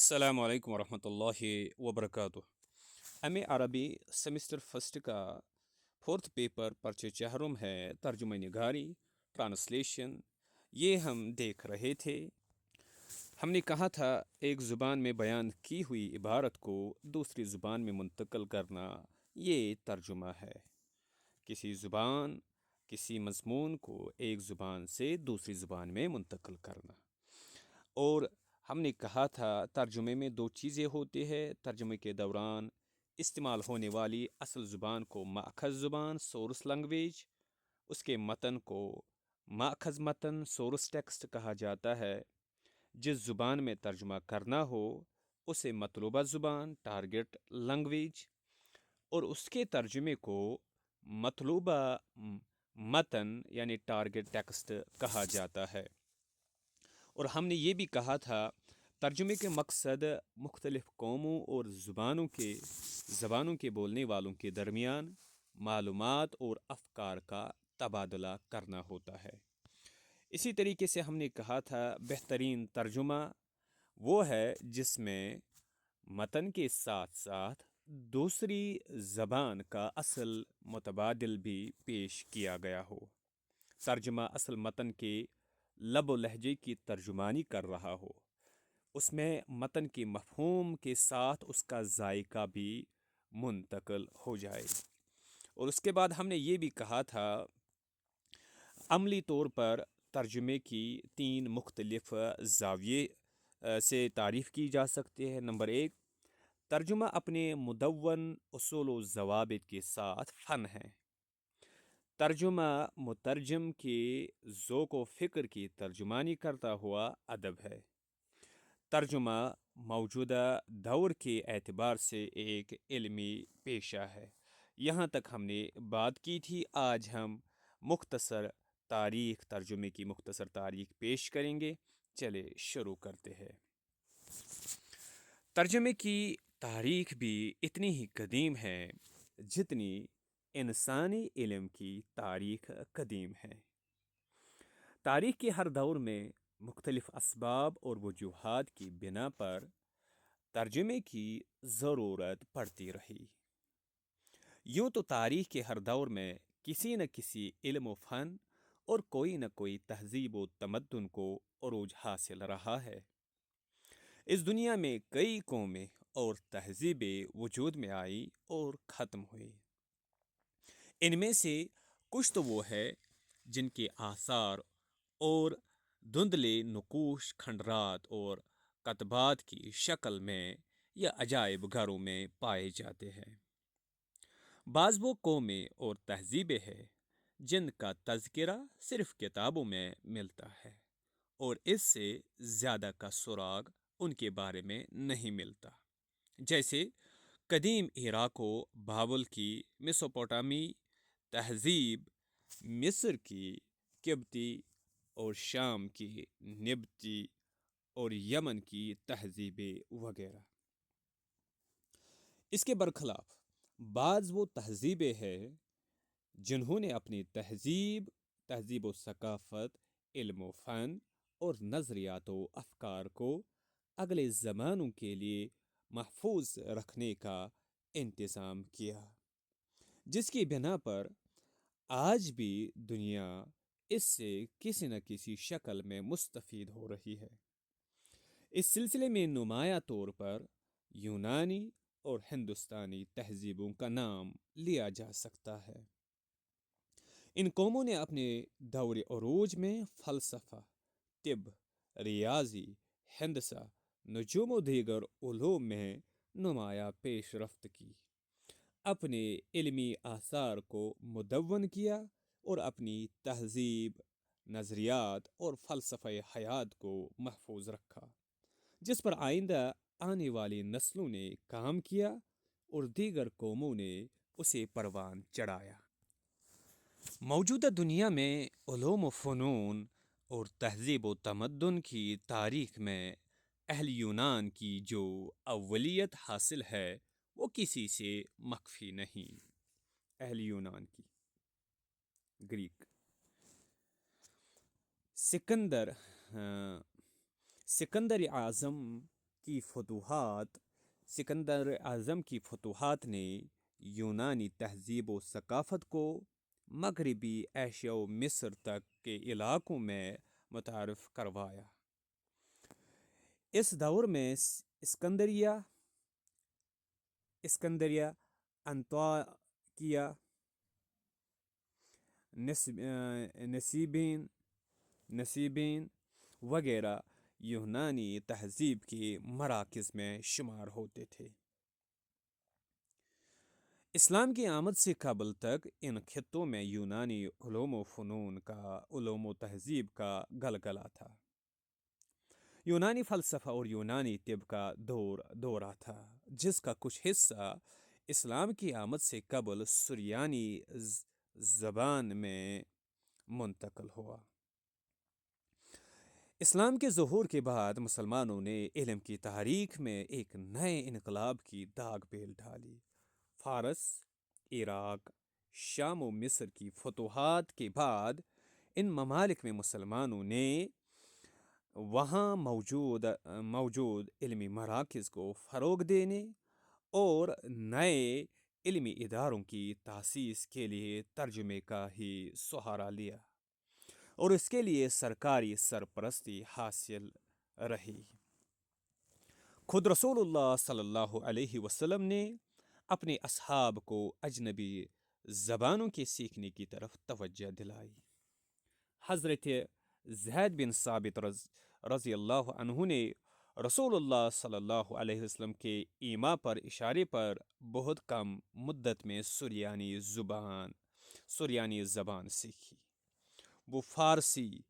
السلام علیکم ورحمۃ اللہ وبرکاتہ. ہمیں عربی سیمسٹر فرسٹ کا فورتھ پیپر پرچے چہرم ہے ترجمہ نگاری ٹرانسلیشن. یہ ہم دیکھ رہے تھے. ہم نے کہا تھا ایک زبان میں بیان کی ہوئی عبارت کو دوسری زبان میں منتقل کرنا یہ ترجمہ ہے. کسی مضمون کو ایک زبان سے دوسری زبان میں منتقل کرنا. اور ہم نے کہا تھا ترجمے میں دو چیزیں ہوتی ہیں. ترجمے کے دوران استعمال ہونے والی اصل زبان کو ماخذ زبان سورس لینگویج، اس کے متن کو ماخذ متن سورس ٹیکسٹ کہا جاتا ہے. جس زبان میں ترجمہ کرنا ہو اسے مطلوبہ زبان ٹارگٹ لینگویج، اور اس کے ترجمے کو مطلوبہ متن یعنی ٹارگٹ ٹیکسٹ کہا جاتا ہے. اور ہم نے یہ بھی کہا تھا ترجمے کے مقصد مختلف قوموں اور زبانوں کے بولنے والوں کے درمیان معلومات اور افکار کا تبادلہ کرنا ہوتا ہے. اسی طریقے سے ہم نے کہا تھا بہترین ترجمہ وہ ہے جس میں متن کے ساتھ ساتھ دوسری زبان کا اصل متبادل بھی پیش کیا گیا ہو. ترجمہ اصل متن کے لب و لہجے کی ترجمانی کر رہا ہو، اس میں متن کے مفہوم کے ساتھ اس کا ذائقہ بھی منتقل ہو جائے. اور اس کے بعد ہم نے یہ بھی کہا تھا عملی طور پر ترجمے کی تین مختلف زاویے سے تعریف کی جا سکتی ہے. نمبر ایک، ترجمہ اپنے مدون اصول و ضوابط کے ساتھ فن ہے. ترجمہ مترجم کے ذوق و فکر کی ترجمانی کرتا ہوا ادب ہے. ترجمہ موجودہ دور کے اعتبار سے ایک علمی پیشہ ہے. یہاں تک ہم نے بات کی تھی. آج ہم ترجمے کی مختصر تاریخ پیش کریں گے. چلے شروع کرتے ہیں. ترجمے کی تاریخ بھی اتنی ہی قدیم ہے جتنی انسانی علم کی تاریخ قدیم ہے. تاریخ کے ہر دور میں مختلف اسباب اور وجوہات کی بنا پر ترجمے کی ضرورت پڑتی رہی. یوں تو تاریخ کے ہر دور میں کسی نہ کسی علم و فن اور کوئی نہ کوئی تہذیب و تمدن کو عروج حاصل رہا ہے. اس دنیا میں کئی قومیں اور تہذیبیں وجود میں آئی اور ختم ہوئی. ان میں سے کچھ تو وہ ہے جن کے آثار اور دھندلے نقوش کھنڈرات اور کتبات کی شکل میں یا عجائب گھروں میں پائے جاتے ہیں. بعض وہ قومیں اور تہذیبیں ہیں جن کا تذکرہ صرف کتابوں میں ملتا ہے اور اس سے زیادہ کا سراغ ان کے بارے میں نہیں ملتا. جیسے قدیم عراق و بابل کی میسوپوٹامی تہذیب، مصر کی قبطی اور شام کی نبطی اور یمن کی تہذیبیں وغیرہ. اس کے برخلاف بعض وہ تہذیبیں ہیں جنہوں نے اپنی تہذیب و ثقافت، علم و فن اور نظریات و افکار کو اگلے زمانوں کے لیے محفوظ رکھنے کا انتظام کیا، جس کی بنا پر آج بھی دنیا اس سے کسی نہ کسی شکل میں مستفید ہو رہی ہے. اس سلسلے میں نمایاں طور پر یونانی اور ہندوستانی تہذیبوں کا نام لیا جا سکتا ہے. ان قوموں نے اپنے دور عروج میں فلسفہ، طب، ریاضی، ہندسہ، نجوم و دیگر علوم میں نمایاں پیش رفت کی، اپنے علمی آثار کو مدون کیا اور اپنی تہذیب، نظریات اور فلسفہ حیات کو محفوظ رکھا، جس پر آئندہ آنے والی نسلوں نے کام کیا اور دیگر قوموں نے اسے پروان چڑھایا. موجودہ دنیا میں علوم و فنون اور تہذیب و تمدن کی تاریخ میں اہل یونان کی جو اولیت حاصل ہے وہ کسی سے مخفی نہیں. اہل یونان کی گریک سکندر اعظم کی فتوحات سکندر اعظم کی فتوحات نے یونانی تہذیب و ثقافت کو مغربی ایشیا و مصر تک کے علاقوں میں متعارف کروایا۔ اس دور میں اسکندریہ، انطاکیہ، نسیبین وغیرہ یونانی تہذیب کے مراکز میں شمار ہوتے تھے۔ اسلام کی آمد سے قبل تک ان خطوں میں یونانی علوم و فنون کا، علوم و تہذیب کا گلگلہ تھا۔ یونانی فلسفہ اور یونانی طب کا دورہ تھا، جس کا کچھ حصہ اسلام کی آمد سے قبل سریانی زبان میں منتقل ہوا۔ اسلام کے ظہور کے بعد مسلمانوں نے علم کی تاریخ میں ایک نئے انقلاب کی داغ بیل ڈالی۔ فارس، عراق، شام و مصر کی فتوحات کے بعد ان ممالک میں مسلمانوں نے وہاں موجود علمی مراکز کو فروغ دینے اور نئے علمی اداروں کی تاسیس کے لیے ترجمے کا ہی سہارا لیا، اور اس کے لیے سرکاری سرپرستی حاصل رہی۔ خود رسول اللہ صلی اللہ علیہ وسلم نے اپنے اصحاب کو اجنبی زبانوں کے سیکھنے کی طرف توجہ دلائی۔ حضرت زید بن ثابت رضی اللہ عنہ نے رسول اللہ صلی اللہ علیہ وسلم کے ایما پر اشارے پر بہت کم مدت میں سریانی زبان سیکھی۔ وہ فارسی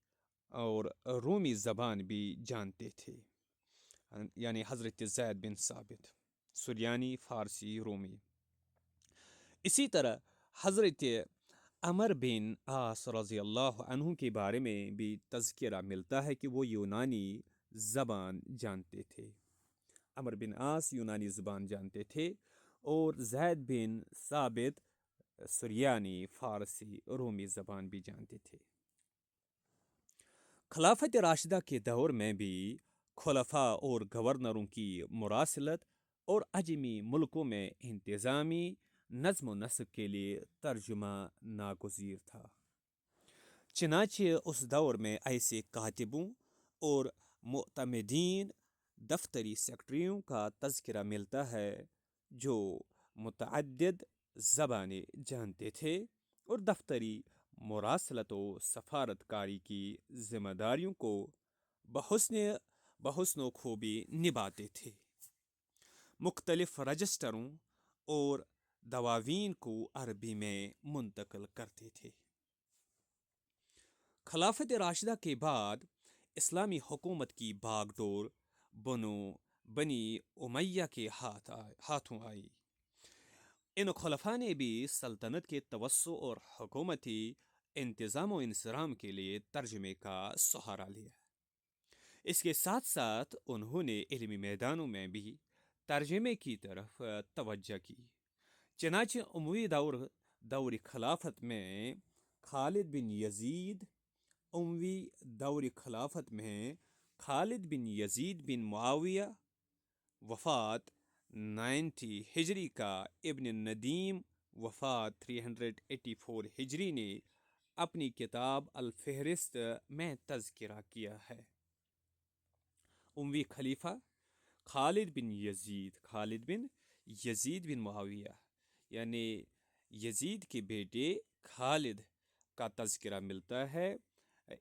اور رومی زبان بھی جانتے تھے، یعنی حضرت زید بن ثابت سریانی، فارسی، رومی۔ اسی طرح حضرت عمر بن عاص رضی اللہ عنہ کے بارے میں بھی تذکرہ ملتا ہے کہ وہ یونانی زبان جانتے تھے۔ عمر بن عاص یونانی زبان جانتے تھے اور زید بن ثابت سریانی، فارسی، رومی زبان بھی جانتے تھے۔ خلافت راشدہ کے دور میں بھی خلفاء اور گورنروں کی مراسلت اور عجمی ملکوں میں انتظامی نظم و نسق کے لیے ترجمہ ناگزیر تھا۔ چنانچہ اس دور میں ایسے کاتبوں اور معتمدین دفتری سیکرٹریوں کا تذکرہ ملتا ہے جو متعدد زبانیں جانتے تھے اور دفتری مراسلت و سفارتکاری کی ذمہ داریوں کو بحسن و خوبی نبھاتے تھے، مختلف رجسٹروں اور دواوین کو عربی میں منتقل کرتے تھے۔ خلافت راشدہ کے بعد اسلامی حکومت کی باغ ڈور بنی امیہ کے ہاتھوں آئی۔ ان خلفاء نے بھی سلطنت کے توسع اور حکومتی انتظام و انصرام کے لیے ترجمے کا سہارا لیا۔ اس کے ساتھ ساتھ انہوں نے علمی میدانوں میں بھی ترجمے کی طرف توجہ کی۔ چنانچہ اموی دور خلافت میں خالد بن یزید بن معاویہ وفات 90 ہجری کا ابن ندیم وفات 384 ہجری نے اپنی کتاب الفہرست میں تذکرہ کیا ہے۔ اموی خلیفہ خالد بن یزید بن معاویہ یعنی یزید کے بیٹے خالد کا تذکرہ ملتا ہے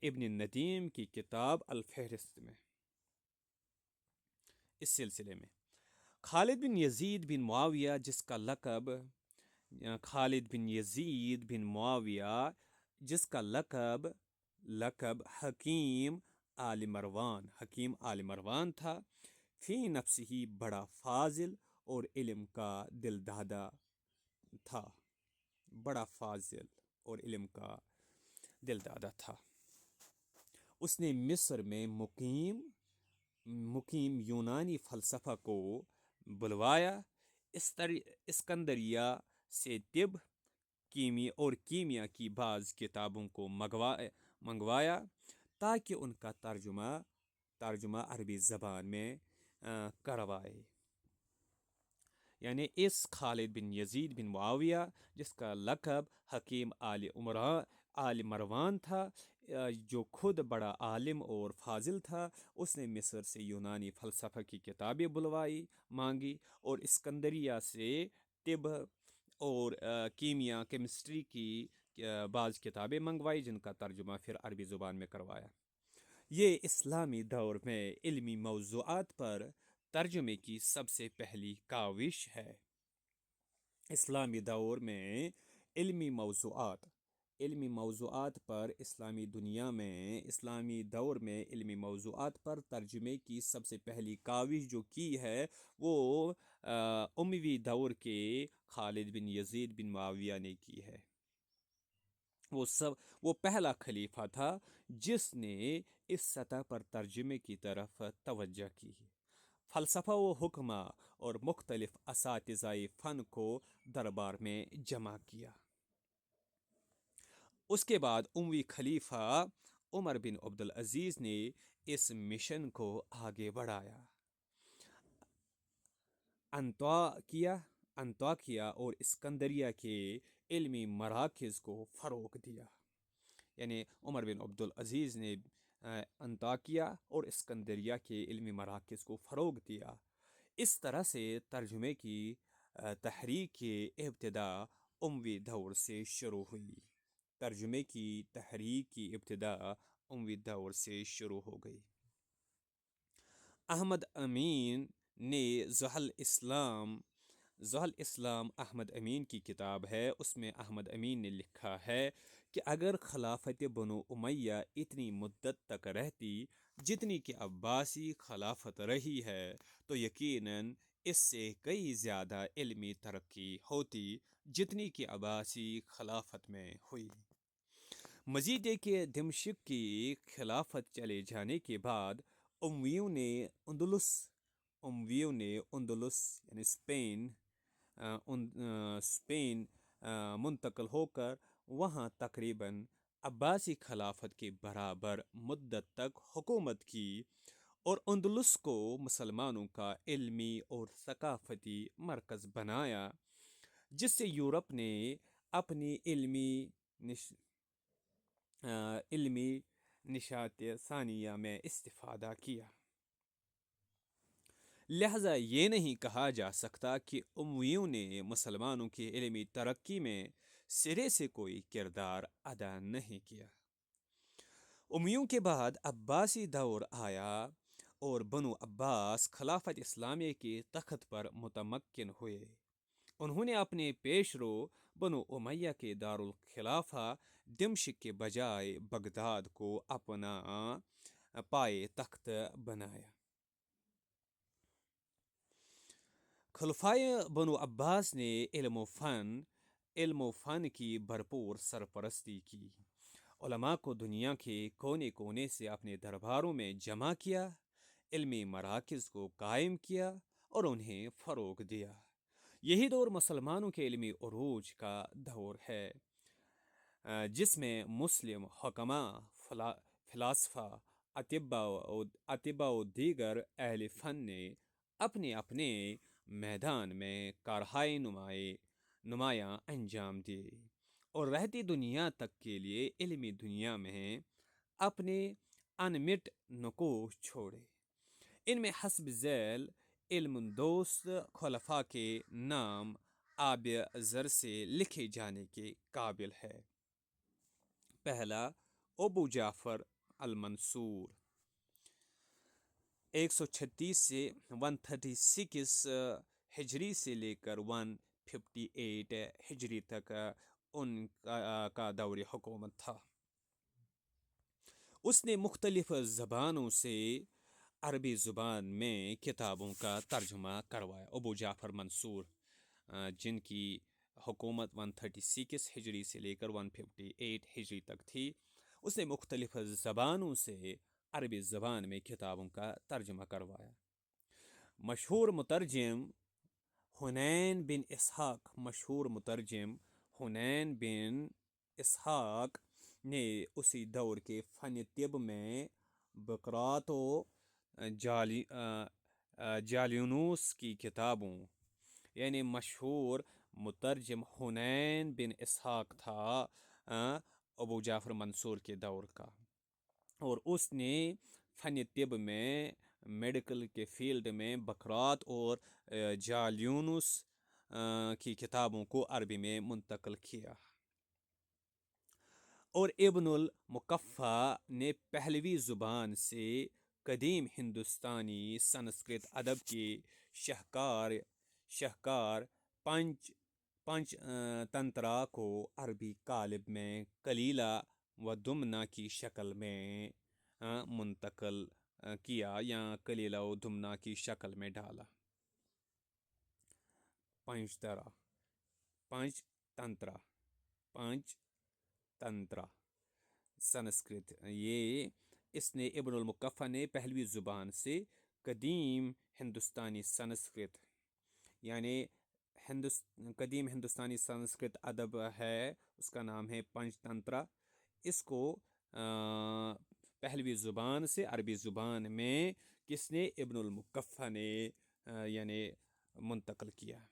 ابن ندیم کی کتاب الفہرست میں۔ اس سلسلے میں خالد بن یزید بن معاویہ جس کا لقب حکیم آل مروان تھا، فی نفسہ ہی بڑا فاضل اور علم کا دلدادہ تھا۔ اس نے مصر میں مقیم یونانی فلسفہ کو بلوایا، اسکندریہ سے طب، کیمیا کی بعض کتابوں کو منگوایا تاکہ ان کا ترجمہ عربی زبان میں کروائے. یعنی اس خالد بن یزید بن معاویہ جس کا لقب حکیم آل مروان تھا، جو خود بڑا عالم اور فاضل تھا، اس نے مصر سے یونانی فلسفہ کی کتابیں مانگی اور اسکندریہ سے طب اور کیمیا کیمسٹری کی بعض کتابیں منگوائی، جن کا ترجمہ پھر عربی زبان میں کروایا. یہ اسلامی دور میں علمی موضوعات پر ترجمے کی سب سے پہلی کاوش ہے. اسلامی دور میں علمی موضوعات پر اسلامی دور میں علمی موضوعات پر ترجمے کی سب سے پہلی کاوش جو کی ہے وہ اموی دور کے خالد بن یزید بن معاویہ نے کی ہے. وہ پہلا خلیفہ تھا جس نے اس سطح پر ترجمے کی طرف توجہ کی. فلسفہ و حکمہ اور مختلف اساتذۂ فن کو دربار میں جمع کیا. اس کے بعد اموی خلیفہ عمر بن عبدالعزیز نے اس مشن کو آگے بڑھایا. انطاکیہ اور اسکندریہ کے علمی مراکز کو فروغ دیا. یعنی عمر بن عبدالعزیز نے انطاکیہ اور اسکندریہ کے علمی مراکز کو فروغ دیا. اس طرح سے ترجمے کی تحریک کی ابتدا اموی دور سے شروع ہوئی. ہو گئی. احمد امین نے ضحل اسلام احمد امین کی کتاب ہے. اس میں احمد امین نے لکھا ہے کہ اگر خلافت بنو امیہ اتنی مدت تک رہتی جتنی کہ عباسی خلافت رہی ہے تو یقیناً اس سے کئی زیادہ علمی ترقی ہوتی جتنی کہ عباسی خلافت میں ہوئی. مزید ہے کہ دمشق کی خلافت چلے جانے کے بعد امویوں نے اندلس یعنی اسپین منتقل ہو کر وہاں تقریباً عباسی خلافت کے برابر مدت تک حکومت کی اور اندلس کو مسلمانوں کا علمی اور ثقافتی مرکز بنایا، جس سے یورپ نے اپنی علمی نشاط ثانیہ میں استفادہ کیا. لہذا یہ نہیں کہا جا سکتا کہ امویوں نے مسلمانوں کی علمی ترقی میں سرے سے کوئی کردار ادا نہیں کیا. امویوں کے بعد عباسی دور آیا اور بنو عباس خلافت اسلامیہ کے تخت پر متمکن ہوئے. انہوں نے اپنے پیشرو بنو امیہ کے دارالخلافہ دمشق کے بجائے بغداد کو اپنا پائے تخت بنایا. خلفائے بنو عباس نے علم و فن کی بھرپور سرپرستی کی. علماء کو دنیا کے کونے کونے سے اپنے درباروں میں جمع کیا، علمی مراکز کو قائم کیا اور انہیں فروغ دیا. یہی دور مسلمانوں کے علمی عروج کا دور ہے، جس میں مسلم حکماء، فلاسفہ، اطباء و دیگر اہل فن نے اپنے اپنے میدان میں کارہائے نمایاں انجام دیے اور رہتی دنیا تک کے لیے علمی دنیا میں اپنے انمٹ نقوش چھوڑے. ان میں حسب ذیل علم دوست خلفاء کے نام آب زر سے لکھے جانے کے قابل ہے. پہلا، ابو جعفر المنصور 136 سے 136 ہجری سے لے کر 158 ہجری تک ان کا دور حکومت تھا. اس نے مختلف زبانوں سے عربی زبان میں کتابوں کا ترجمہ کروایا. ابو جعفر منصور جن کی حکومت 136 ہجری سے لے کر 158 ہجری تک تھی، اس نے مختلف زبانوں سے عربی زبان میں کتابوں کا ترجمہ کروایا. مشہور مترجم حنین بن اسحاق نے اسی دور کے فن طب میں بقراط و جالینوس کی کتابوں، یعنی مشہور مترجم حنین بن اسحاق تھا ابو جعفر منصور کے دور کا، اور اس نے فن طب میں، میڈیکل کے فیلڈ میں بکرات اور جالینوس کی کتابوں کو عربی میں منتقل کیا، اور ابن المقفع نے پہلوی زبان سے قدیم ہندوستانی سنسکرت ادب کے شہکار پنچ تنترا کو عربی قالب میں کلیلہ و دمنہ کی شکل میں منتقل کیا، یا کلیلہ و دمنہ کی شکل میں ڈالا۔ پنچ تنترا سنسکرت، یہ اس نے ابن المقفع نے پہلوی زبان سے قدیم ہندوستانی سنسکرت، یعنی قدیم ہندوستانی سنسکرت ادب ہے، اس کا نام ہے پنچ تنترا، اس کو پہلوی زبان سے عربی زبان میں کس نے؟ ابن المقفع نے یعنی منتقل کیا۔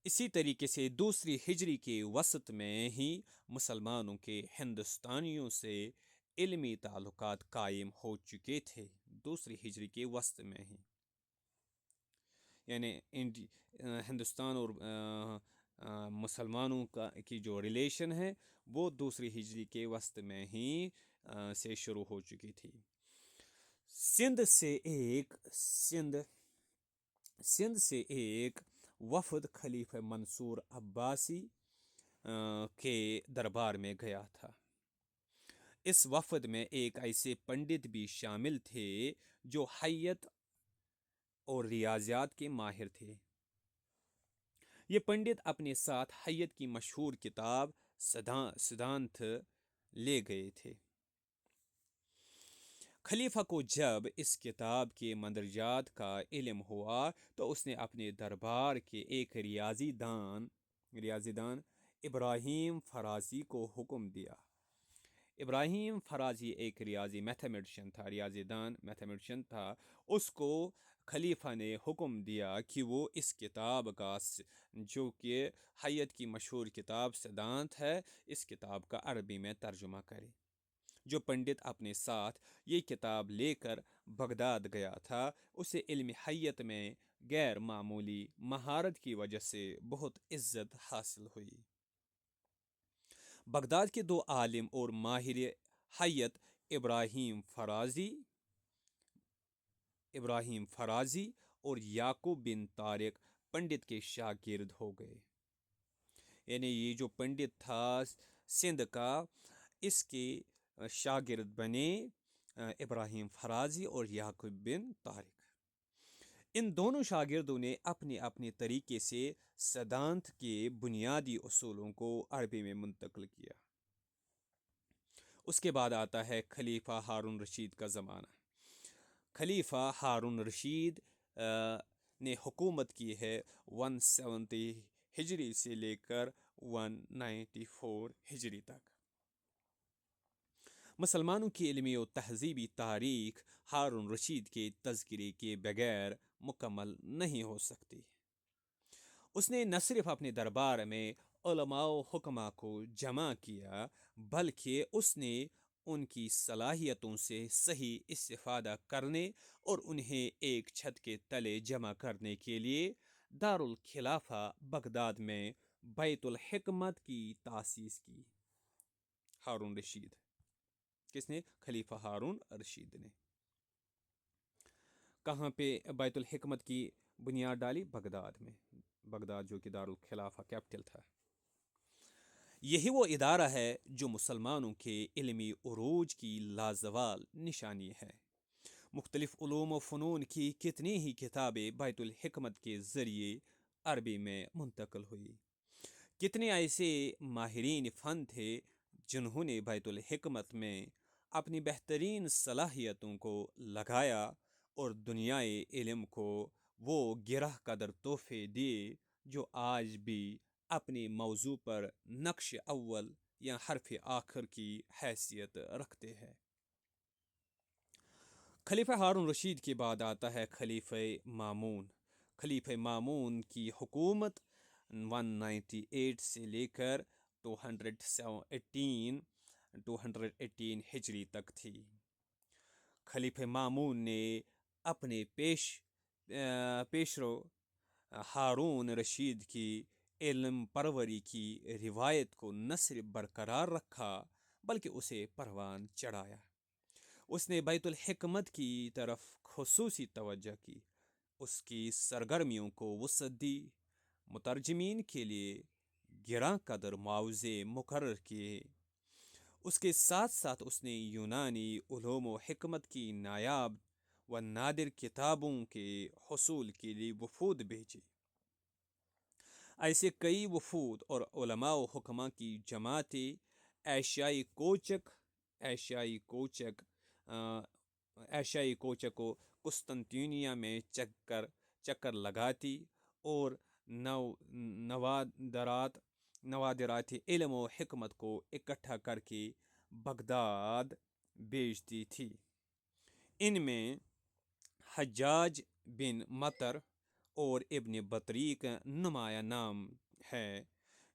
اسی طریقے سے دوسری ہجری کے وسط میں ہی مسلمانوں کے ہندوستانیوں سے علمی تعلقات قائم ہو چکے تھے، دوسری ہجری کے وسط میں ہی، یعنی ہندوستان اور مسلمانوں کی جو ریلیشن ہے وہ دوسری ہجری کے وسط میں ہی سے شروع ہو چکی تھی۔ سندھ سے ایک وفد خلیفہ منصور عباسی کے دربار میں گیا تھا۔ اس وفد میں ایک ایسے پنڈت بھی شامل تھے جو حیت اور ریاضیات کے ماہر تھے۔ یہ پنڈت اپنے ساتھ حیت کی مشہور کتاب سدھانت لے گئے تھے۔ خلیفہ کو جب اس کتاب کے مندرجات کا علم ہوا تو اس نے اپنے دربار کے ایک ریاضی دان ابراہیم فرازی کو حکم دیا۔ ابراہیم فرازی ایک ریاضی دان میتھمیٹیشین تھا۔ اس کو خلیفہ نے حکم دیا کہ وہ اس کتاب کا، جو کہ حیت کی مشہور کتاب سدھانت ہے، اس کتاب کا عربی میں ترجمہ کرے۔ جو پنڈت اپنے ساتھ یہ کتاب لے کر بغداد گیا تھا، اسے علم حیت میں غیر معمولی مہارت کی وجہ سے بہت عزت حاصل ہوئی۔ بغداد کے دو عالم اور ماہر حیت ابراہیم فرازی اور یعقوب بن طارق پنڈت کے شاگرد ہو گئے، یعنی یہ جو پنڈت تھا سندھ کا، اس کے شاگرد بنے ابراہیم فرازی اور یعقوب بن طارق۔ ان دونوں شاگردوں نے اپنے اپنے طریقے سے سدھانت کے بنیادی اصولوں کو عربی میں منتقل کیا۔ اس کے بعد آتا ہے خلیفہ ہارون رشید کا زمانہ۔ خلیفہ ہارون رشید نے حکومت کی ہے 170 ہجری سے لے کر 194 ہجری تک۔ مسلمانوں کی علمی و تہذیبی تاریخ ہارون رشید کے تذکرے کے بغیر مکمل نہیں ہو سکتی۔ اس نے نہ صرف اپنے دربار میں علماء و حکماء کو جمع کیا، بلکہ اس نے ان کی صلاحیتوں سے صحیح استفادہ کرنے اور انہیں ایک چھت کے تلے جمع کرنے کے لیے دارالخلافہ بغداد میں بیت الحکمت کی تاسیس کی۔ ہارون رشید، کس نے؟ خلیفہ ہارون رشید نے۔ کہاں پہ بیت الحکمت کی بنیاد ڈالی؟ بغداد میں، بغداد جو کہ دارالخلافہ کیپٹل تھا۔ یہی وہ ادارہ ہے جو مسلمانوں کے علمی عروج کی لازوال نشانی ہے۔ مختلف علوم و فنون کی کتنی ہی کتابیں بیت الحکمت کے ذریعے عربی میں منتقل ہوئی۔ کتنے ایسے ماہرین فن تھے جنہوں نے بیت الحکمت میں اپنی بہترین صلاحیتوں کو لگایا اور دنیائے علم کو وہ گرہ قدر تحفے دیے جو آج بھی اپنے موضوع پر نقش اول یا حرف آخر کی حیثیت رکھتے ہیں۔ خلیفہ ہارون رشید کے بعد آتا ہے خلیفہ مامون۔ خلیفہ مامون کی حکومت 198 سے لے کر 218 ہجری تک تھی۔ خلیفہ مامون نے اپنے پیشرو ہارون رشید کی علم پروری کی روایت کو نہ صرف برقرار رکھا بلکہ اسے پروان چڑھایا۔ اس نے بیت الحکمت کی طرف خصوصی توجہ کی، اس کی سرگرمیوں کو وسعت دی، مترجمین کے لیے گراں قدر معاوضے مقرر کیے۔ اس کے ساتھ ساتھ اس نے یونانی علوم و حکمت کی نایاب و نادر کتابوں کے حصول کے لیے وفود بھیجے۔ ایسے کئی وفود اور علماء و حکماء کی جماعتیں ایشیائی کوچک و قسطنطنیہ میں چکر لگاتی اور نوادرات علم و حکمت کو اکٹھا کر کے بغداد بھیجتی تھی۔ ان میں حجاج بن مطر اور ابن بطریق نمایاں نام ہے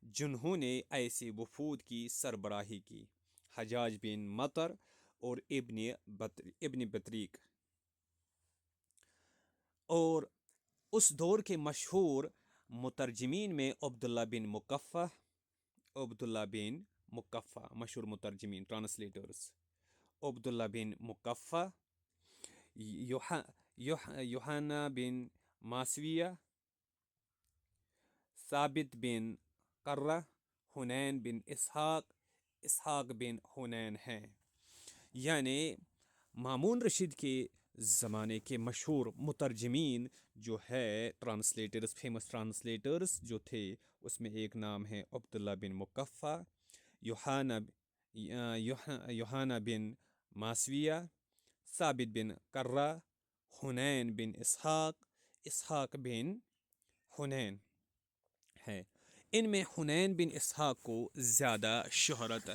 جنہوں نے ایسے وفود کی سربراہی کی۔ حجاج بن مطر اور ابن بطریق اور اس دور کے مشہور مترجمین میں عبداللہ بن مقفع مشہور مترجمین ٹرانسلیٹرز، عبداللہ بن مقفع، یوحنا بن ماسویہ، ثابت بن قرہ، حنین بن اسحاق بن حنین ہیں۔ یعنی مامون رشید کے زمانے کے مشہور مترجمین جو ہے ٹرانسلیٹرز، فیمس ٹرانسلیٹرز جو تھے، اس میں ایک نام ہے عبداللہ بن مقفع، یوحنا بن ماسویہ، ثابت بن قرہ، حنین بن اسحاق بن حنین ہے۔ ان میں حنین بن اسحاق کو زیادہ شہرت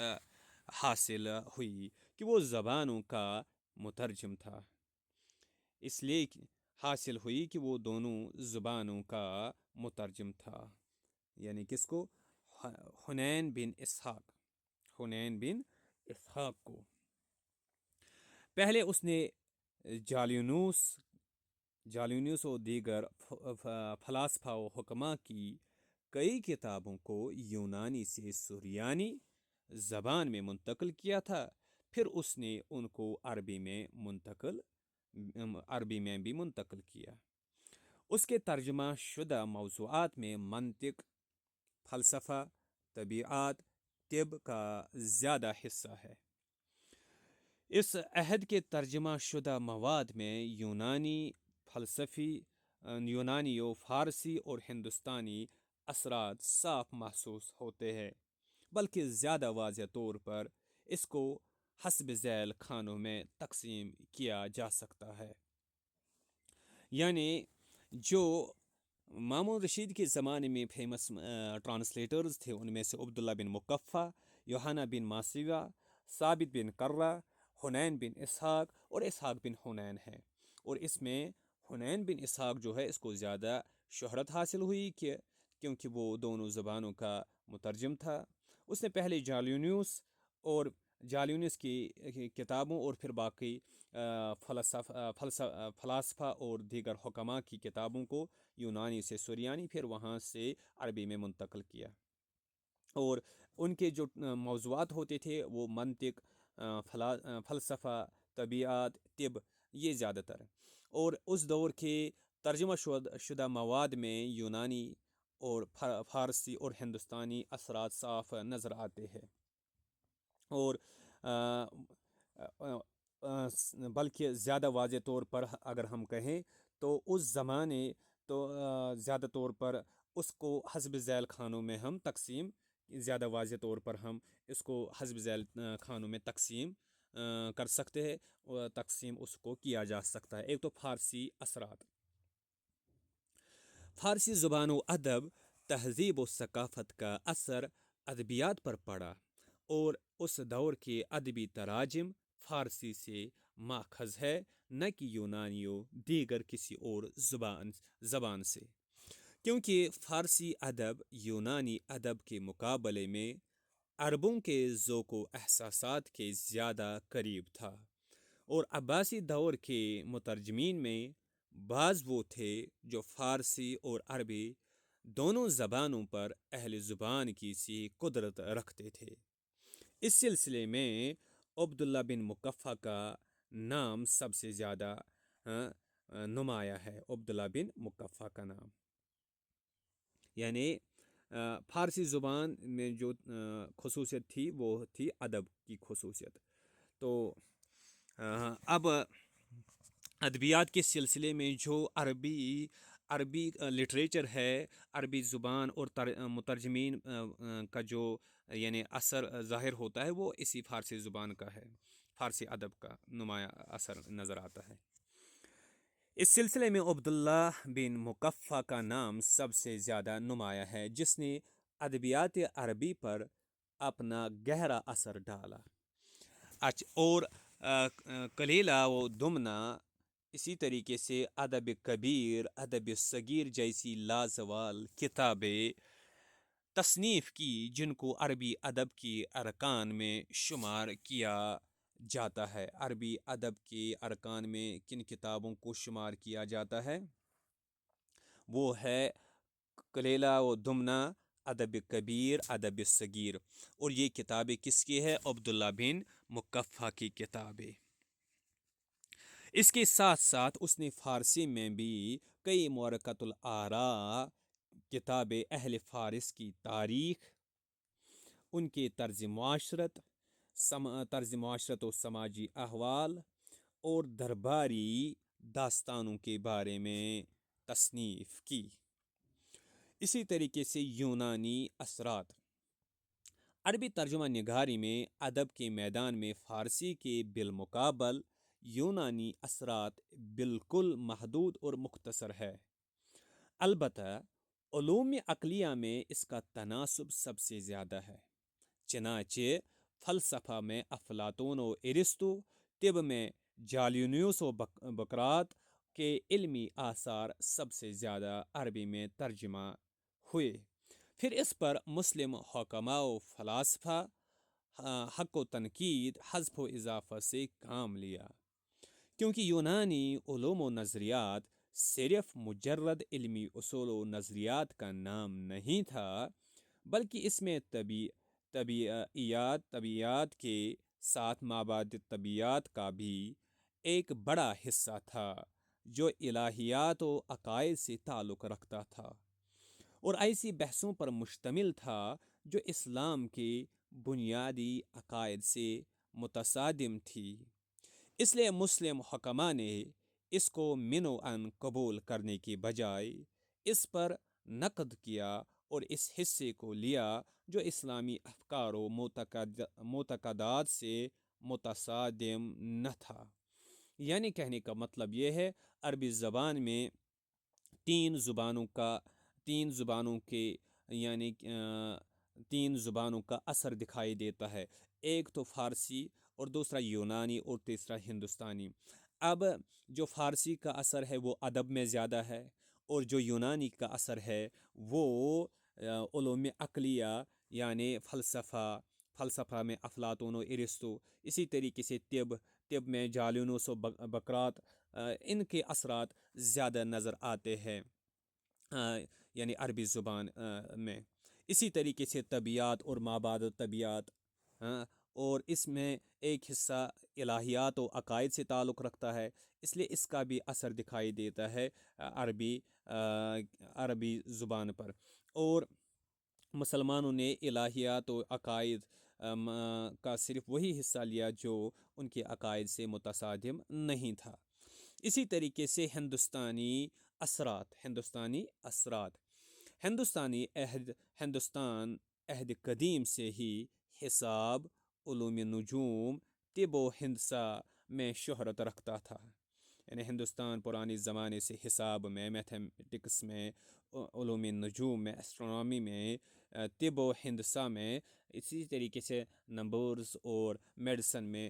حاصل ہوئی کہ وہ زبانوں کا مترجم تھا، اس لیے حاصل ہوئی کہ وہ دونوں زبانوں کا مترجم تھا۔ یعنی کس کو؟ حنین بن اسحاق کو۔ پہلے اس نے جالینوس و دیگر فلاسفہ و حکماء کی کئی کتابوں کو یونانی سے سریانی زبان میں منتقل کیا تھا، پھر اس نے ان کو عربی میں بھی منتقل کیا۔ اس کے ترجمہ شدہ موضوعات میں منطق، فلسفہ، طبیعت، طب کا زیادہ حصہ ہے۔ اس عہد کے ترجمہ شدہ مواد میں یونانی و فارسی اور ہندوستانی اثرات صاف محسوس ہوتے ہیں، بلکہ زیادہ واضح طور پر اس کو حسب ذیل خانوں میں تقسیم کیا جا سکتا ہے۔ یعنی جو مامون رشید کے زمانے میں فیمس ٹرانسلیٹرز تھے، ان میں سے عبداللہ بن مقفع، یوحنا بن ماسویہ، ثابت بن قرہ، حنین بن اسحاق اور اسحاق بن حنین ہے۔ اور اس میں حنین بن اسحاق جو ہے اس کو زیادہ شہرت حاصل ہوئی کیونکہ وہ دونوں زبانوں کا مترجم تھا۔ اس نے پہلے جالینوس کی کتابوں اور پھر باقی فلاسفہ اور دیگر حکماء کی کتابوں کو یونانی سے سریانی پھر وہاں سے عربی میں منتقل کیا، اور ان کے جو موضوعات ہوتے تھے وہ منطق، فلسفہ، طبیعت، طب، یہ زیادہ تر۔ اور اس دور کے ترجمہ شدہ مواد میں یونانی اور فارسی اور ہندوستانی اثرات صاف نظر آتے ہیں، اور بلکہ زیادہ واضح طور پر اگر ہم کہیں تو اس زمانے تو زیادہ طور پر اس کو حسب ذیل خانوں میں ہم تقسیم، زیادہ واضح طور پر ہم اس کو حسب ذیل خانوں میں تقسیم کر سکتے ہیں، اور تقسیم اس کو کیا جا سکتا ہے۔ ایک تو فارسی اثرات، فارسی زبان و ادب، تہذیب و ثقافت کا اثر ادبیات پر پڑا، اور اس دور کے ادبی تراجم فارسی سے ماخذ ہے، نہ کہ یونانیوں دیگر کسی اور زبان سے، کیونکہ فارسی ادب یونانی ادب کے مقابلے میں عربوں کے ذوق و احساسات کے زیادہ قریب تھا، اور عباسی دور کے مترجمین میں بعض وہ تھے جو فارسی اور عربی دونوں زبانوں پر اہل زبان کی سی قدرت رکھتے تھے۔ اس سلسلے میں عبداللہ بن مقفع کا نام سب سے زیادہ نمایاں ہے۔ عبداللہ بن مقفع کا نام، یعنی فارسی زبان میں جو خصوصیت تھی وہ تھی ادب کی خصوصیت۔ تو اب ادبیات کے سلسلے میں جو عربی لٹریچر ہے، عربی زبان اور مترجمین کا جو یعنی اثر ظاہر ہوتا ہے وہ اسی فارسی زبان کا ہے، فارسی ادب کا نمایاں اثر نظر آتا ہے۔ اس سلسلے میں عبداللہ بن مقفع کا نام سب سے زیادہ نمایاں ہے، جس نے ادبیات عربی پر اپنا گہرا اثر ڈالا۔ اور کلیلہ و دمنہ، اسی طریقے سے ادب کبیر، ادب صغیر جیسی لازوال کتابیں تصنیف کی، جن کو عربی ادب کی ارکان میں شمار کیا جاتا ہے۔ عربی ادب کے ارکان میں کن کتابوں کو شمار کیا جاتا ہے؟ وہ ہے کلیلہ و دمنہ، ادب کبیر، ادب صغیر، اور یہ کتابیں کس کی ہے؟ عبداللہ بن مقفع کی کتابیں۔ اس کے ساتھ ساتھ اس نے فارسی میں بھی کئی مورکۃ الآراء کتابیں اہل فارس کی تاریخ، ان کے طرز معاشرت و سماجی احوال اور درباری داستانوں کے بارے میں تصنیف کی۔ اسی طریقے سے یونانی اثرات، عربی ترجمہ نگاری میں ادب کے میدان میں فارسی کے بالمقابل یونانی اثرات بالکل محدود اور مختصر ہے۔ البتہ علوم عقلیہ میں اس کا تناسب سب سے زیادہ ہے۔ چنانچہ فلسفہ میں افلاطون و ارسطو، طب میں جالینوس و بقراط کے علمی آثار سب سے زیادہ عربی میں ترجمہ ہوئے۔ پھر اس پر مسلم حکماء و فلاسفہ حق و تنقید، حذف و اضافہ سے کام لیا، کیونکہ یونانی علوم و نظریات صرف مجرد علمی اصول و نظریات کا نام نہیں تھا، بلکہ اس میں طبیعیات کے ساتھ مابعد طبیعیات کا بھی ایک بڑا حصہ تھا، جو الہیات و عقائد سے تعلق رکھتا تھا اور ایسی بحثوں پر مشتمل تھا جو اسلام کے بنیادی عقائد سے متصادم تھی۔ اس لیے مسلم حکماء نے اس کو من و عن قبول کرنے کے بجائے اس پر نقد کیا اور اس حصے کو لیا جو اسلامی افکار و معتقدات سے متصادم نہ تھا۔ یعنی کہنے کا مطلب یہ ہے، عربی زبان میں تین زبانوں کا اثر دکھائی دیتا ہے، ایک تو فارسی اور دوسرا یونانی اور تیسرا ہندوستانی۔ اب جو فارسی کا اثر ہے وہ ادب میں زیادہ ہے، اور جو یونانی کا اثر ہے وہ علوم عقلیہ یعنی فلسفہ میں افلاطون و ارسطو، اسی طریقے سے طب میں جالینوس و بقراط، ان کے اثرات زیادہ نظر آتے ہیں یعنی عربی زبان میں۔ اسی طریقے سے طبیعت اور مابعد طبیعت، اور اس میں ایک حصہ الہیات و عقائد سے تعلق رکھتا ہے، اس لیے اس کا بھی اثر دکھائی دیتا ہے عربی زبان پر۔ اور مسلمانوں نے الہیات و عقائد کا صرف وہی حصہ لیا جو ان کے عقائد سے متصادم نہیں تھا۔ اسی طریقے سے ہندوستانی اثرات، ہندوستان عہد قدیم سے ہی حساب، علوم نجوم، طب و ہندسہ میں شہرت رکھتا تھا۔ یعنی ہندوستان پرانے زمانے سے حساب میں، میتھمیٹکس میں، علوم نجوم میں، اسٹرونومی میں، طب و ہندسہ میں، اسی طریقے سے نمبرز اور میڈیسن میں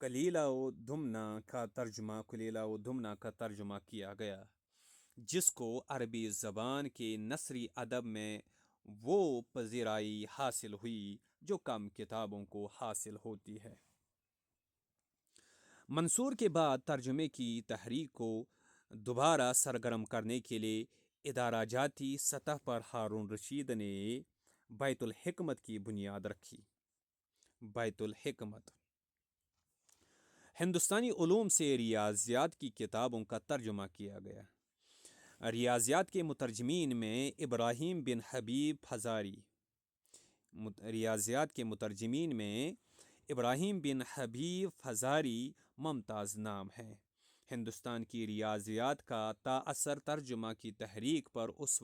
کلیلہ و دمنہ کا ترجمہ کیا گیا، جس کو عربی زبان کے نثری ادب میں وہ پذیرائی حاصل ہوئی جو کم کتابوں کو حاصل ہوتی ہے۔ منصور کے بعد ترجمے کی تحریک کو دوبارہ سرگرم کرنے کے لیے ادارہ جاتی سطح پر ہارون رشید نے بیت الحکمت کی بنیاد رکھی۔ بیت الحکمت ہندوستانی علوم سے ریاضیات کی کتابوں کا ترجمہ کیا گیا۔ ریاضیات کے مترجمین میں ابراہیم بن حبیب فزاری ممتاز نام ہے۔ ہندوستان کی ریاضیات کا ترجمہ کی تحریک پر اس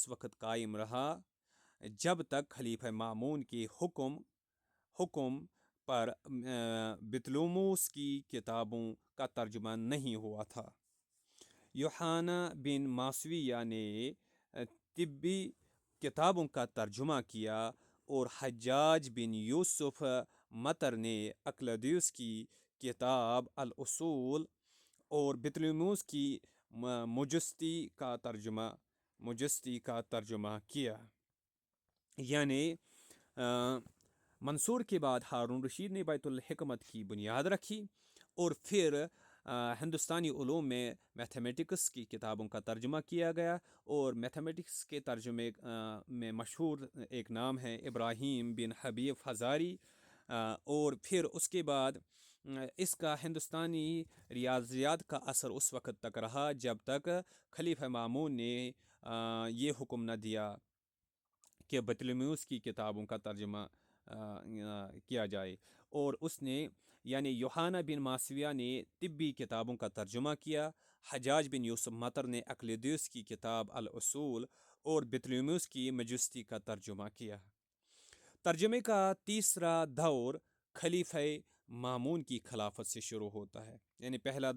وقت قائم رہا جب تک خلیفہ مامون کے حکم پر بطلیموس کی کتابوں کا ترجمہ نہیں ہوا تھا۔ یوحنا بن ماسویہ نے طبی کتابوں کا ترجمہ کیا اور حجاج بن یوسف مطر نے اقلیدس کی کتاب الاصول اور بطلیموس کی مجستی کا ترجمہ کیا۔ یعنی منصور کے بعد ہارون رشید نے بیت الحکمت کی بنیاد رکھی، اور پھر ہندوستانی علوم میں میتھمیٹکس کی کتابوں کا ترجمہ کیا گیا، اور میتھمیٹکس کے ترجمے میں مشہور ایک نام ہے ابراہیم بن حبیب فزاری، اور پھر اس کے بعد اس کا ہندوستانی ریاضیات کا اثر اس وقت تک رہا جب تک خلیفہ مامون نے یہ حکم نہ دیا کہ بطلیموس کی کتابوں کا ترجمہ کیا جائے، اور اس نے یعنی یوحنا بن ماسویہ نے طبی کتابوں کا ترجمہ کیا، حجاج بن یوسف مطر نے اقلیدس کی کتاب الاصول اور بطلیموس کی مجستی کا ترجمہ کیا۔ ترجمے کا تیسرا دور خلیفہ مامون کی خلافت سے شروع ہوتا ہے۔ یعنی پہلا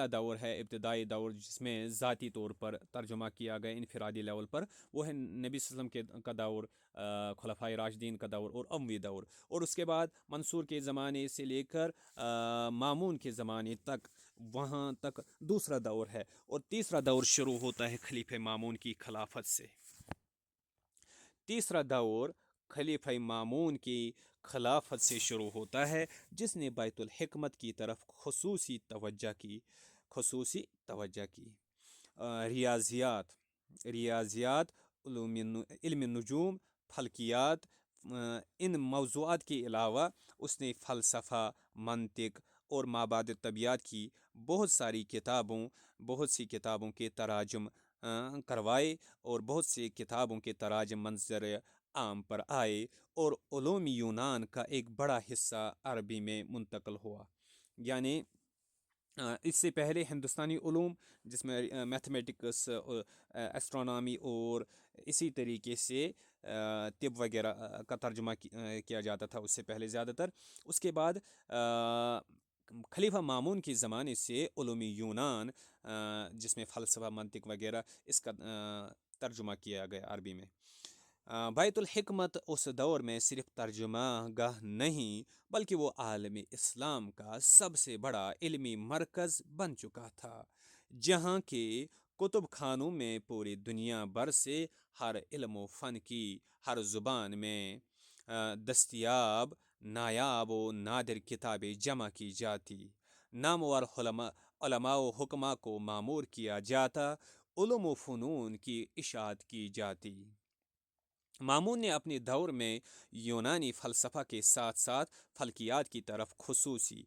دور ہے ابتدائی دور، جس میں ذاتی طور پر ترجمہ کیا گیا انفرادی لیول پر، وہ ہے نبی صلی اللہ علیہ وسلم کا دور، خلفائے راشدین کا دور اور اموی دور، اور اس کے بعد منصور کے زمانے سے لے کر مامون کے زمانے تک، وہاں تک دوسرا دور ہے، اور تیسرا دور شروع ہوتا ہے خلیفہ مامون کی خلافت سے۔ تیسرا دور خلیفہ مامون کی خلافت سے شروع ہوتا ہے، جس نے بیت الحکمت کی طرف خصوصی توجہ کی۔ ریاضیات، علم نجوم، فلکیات، ان موضوعات کے علاوہ اس نے فلسفہ، منطق اور مابعد طبیعت کی بہت سی کتابوں کے تراجم کروائے، اور بہت سی کتابوں کے تراجم منظر عام پر آئے، اور علوم یونان کا ایک بڑا حصہ عربی میں منتقل ہوا۔ یعنی اس سے پہلے ہندوستانی علوم، جس میں میتھمیٹکس، ایسٹرونامی اور اسی طریقے سے طب وغیرہ کا ترجمہ کیا جاتا تھا اس سے پہلے زیادہ تر، اس کے بعد خلیفہ مامون کے زمانے سے علوم یونان، جس میں فلسفہ، منطق وغیرہ، اس کا ترجمہ کیا گیا عربی میں۔ بیت الحکمت اس دور میں صرف ترجمہ گاہ نہیں بلکہ وہ عالم اسلام کا سب سے بڑا علمی مرکز بن چکا تھا، جہاں کے کتب خانوں میں پوری دنیا بھر سے ہر علم و فن کی ہر زبان میں دستیاب نایاب و نادر کتابیں جمع کی جاتی، نامور علماء و حکماء کو مامور کیا جاتا، علوم و فنون کی اشاعت کی جاتی۔ مامون نے اپنے دور میں یونانی فلسفہ کے ساتھ ساتھ فلکیات کی طرف خصوصی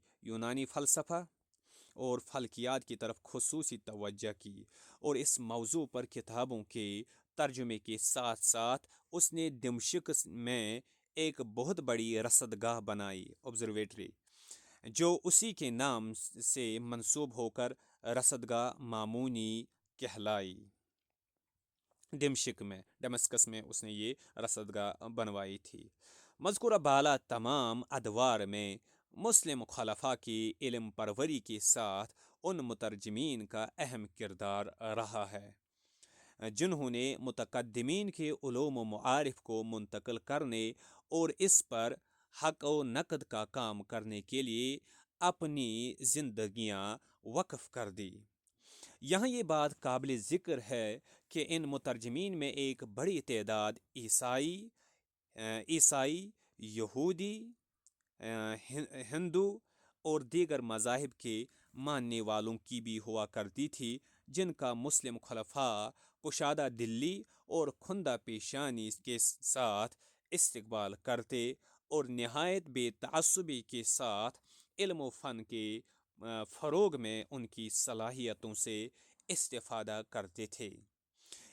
توجہ کی، اور اس موضوع پر کتابوں کے ترجمے کے ساتھ ساتھ اس نے دمشق میں ایک بہت بڑی رصد گاہ بنائی، آبزرویٹری، جو اسی کے نام سے منسوب ہو کر رصد گاہ مامونی کہلائی۔ ڈمسکس میں اس نے یہ رصد گاہ بنوائی تھی۔ مذکورہ بالا تمام ادوار میں مسلم خلفاء کی علم پروری کے ساتھ ان مترجمین کا اہم کردار رہا ہے جنہوں نے متقدمین کے علوم و معارف کو منتقل کرنے اور اس پر حق و نقد کا کام کرنے کے لیے اپنی زندگیاں وقف کر دی۔ یہاں یہ بات قابل ذکر ہے کہ ان مترجمین میں ایک بڑی تعداد عیسائی، یہودی، ہندو اور دیگر مذاہب کے ماننے والوں کی بھی ہوا کرتی تھی، جن کا مسلم خلفاء کشادہ دلی اور کھندہ پیشانی کے ساتھ استقبال کرتے اور نہایت بے تعصبی کے ساتھ علم و فن کے فروغ میں ان کی صلاحیتوں سے استفادہ کرتے تھے۔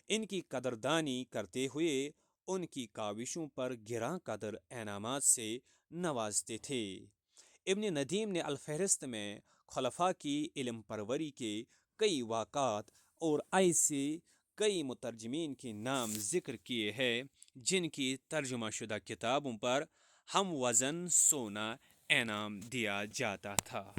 ان کی قدردانی کرتے ہوئے ان کی کاوشوں پر گراں قدر انعامات سے نوازتے تھے۔ ابن ندیم نے الفہرست میں خلفاء کی علم پروری کے کئی واقعات اور ایسے کئی مترجمین کے نام ذکر کیے ہیں جن کی ترجمہ شدہ کتابوں پر ہم وزن سونا انعام دیا جاتا تھا۔